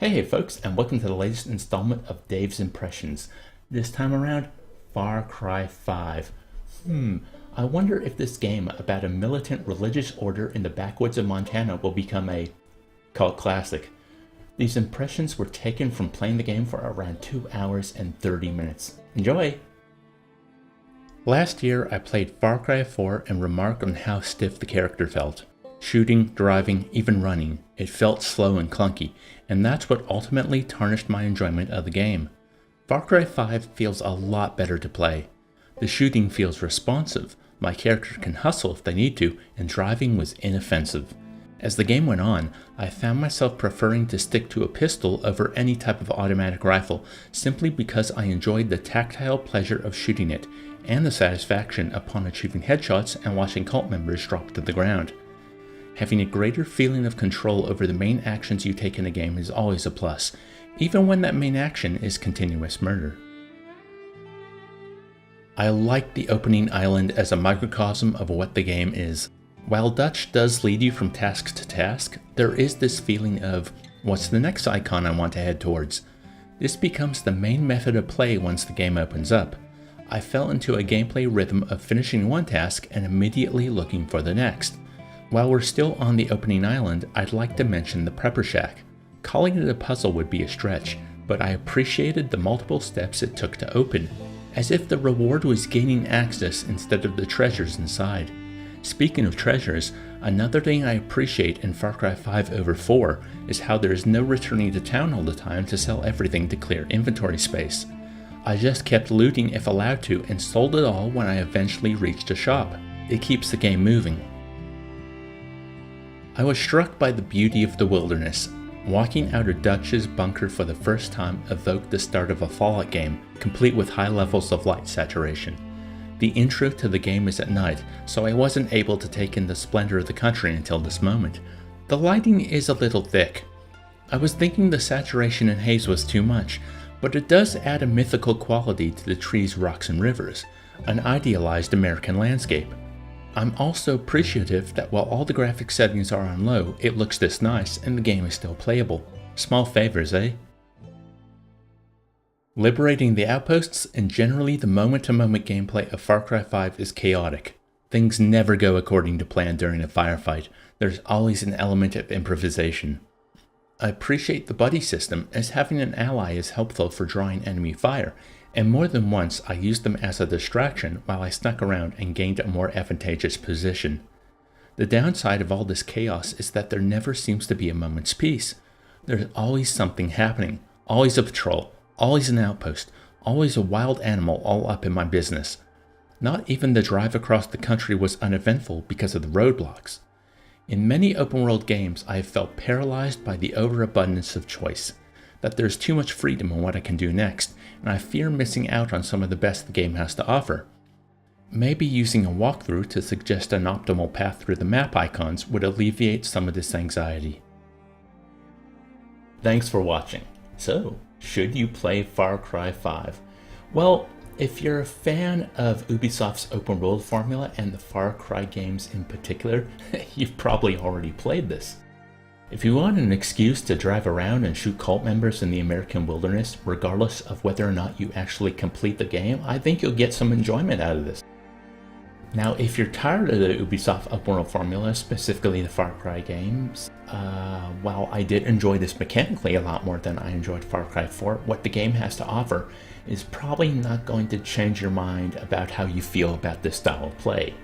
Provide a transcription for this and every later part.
Hey folks, and welcome to the latest installment of Dave's Impressions. This time around, Far Cry 5. I wonder if this game about a militant religious order in the backwoods of Montana will become a cult classic. These impressions were taken from playing the game for around 2 hours and 30 minutes. Enjoy! Last year I played Far Cry 4 and remarked on how stiff the character felt. Shooting, driving, even running, it felt slow and clunky, and that's what ultimately tarnished my enjoyment of the game. Far Cry 5 feels a lot better to play. The shooting feels responsive, my character can hustle if they need to, and driving was inoffensive. As the game went on, I found myself preferring to stick to a pistol over any type of automatic rifle, simply because I enjoyed the tactile pleasure of shooting it, and the satisfaction upon achieving headshots and watching cult members drop to the ground. Having a greater feeling of control over the main actions you take in a game is always a plus, even when that main action is continuous murder. I like the opening island as a microcosm of what the game is. While Dutch does lead you from task to task, there is this feeling of, what's the next icon I want to head towards? This becomes the main method of play once the game opens up. I fell into a gameplay rhythm of finishing one task and immediately looking for the next. While we're still on the opening island, I'd like to mention the Prepper Shack. Calling it a puzzle would be a stretch, but I appreciated the multiple steps it took to open, as if the reward was gaining access instead of the treasures inside. Speaking of treasures, another thing I appreciate in Far Cry 5 over 4 is how there is no returning to town all the time to sell everything to clear inventory space. I just kept looting if allowed to and sold it all when I eventually reached a shop. It keeps the game moving. I was struck by the beauty of the wilderness. Walking out of Dutch's bunker for the first time evoked the start of a Fallout game, complete with high levels of light saturation. The intro to the game is at night, so I wasn't able to take in the splendor of the country until this moment. The lighting is a little thick. I was thinking the saturation and haze was too much, but it does add a mythical quality to the trees, rocks, and rivers, an idealized American landscape. I'm also appreciative that while all the graphic settings are on low, it looks this nice and the game is still playable. Small favors, eh? Liberating the outposts and generally the moment-to-moment gameplay of Far Cry 5 is chaotic. Things never go according to plan during a firefight. There's always an element of improvisation. I appreciate the buddy system, as having an ally is helpful for drawing enemy fire, and more than once I used them as a distraction while I snuck around and gained a more advantageous position. The downside of all this chaos is that there never seems to be a moment's peace. There's always something happening, always a patrol, always an outpost, always a wild animal all up in my business. Not even the drive across the country was uneventful because of the roadblocks. In many open-world games, I have felt paralyzed by the overabundance of choice, that there's too much freedom in what I can do next, and I fear missing out on some of the best the game has to offer. Maybe using a walkthrough to suggest an optimal path through the map icons would alleviate some of this anxiety. Thanks for watching. So, should you play Far Cry 5? Well, if you're a fan of Ubisoft's open world formula and the Far Cry games in particular, you've probably already played this. If you want an excuse to drive around and shoot cult members in the American wilderness, regardless of whether or not you actually complete the game, I think you'll get some enjoyment out of this. Now, if you're tired of the Ubisoft open world formula, specifically the Far Cry games, while I did enjoy this mechanically a lot more than I enjoyed Far Cry 4, what the game has to offer is probably not going to change your mind about how you feel about this style of play.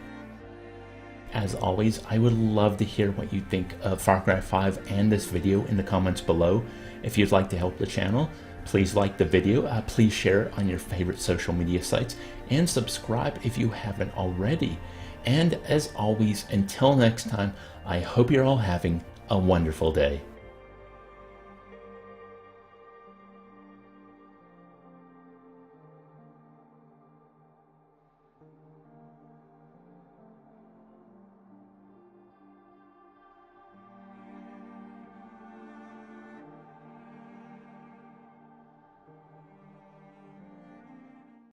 As always, I would love to hear what you think of Far Cry 5 and this video in the comments below. If you'd like to help the channel, please like the video, please share it on your favorite social media sites, and subscribe if you haven't already. And as always, until next time, I hope you're all having a wonderful day.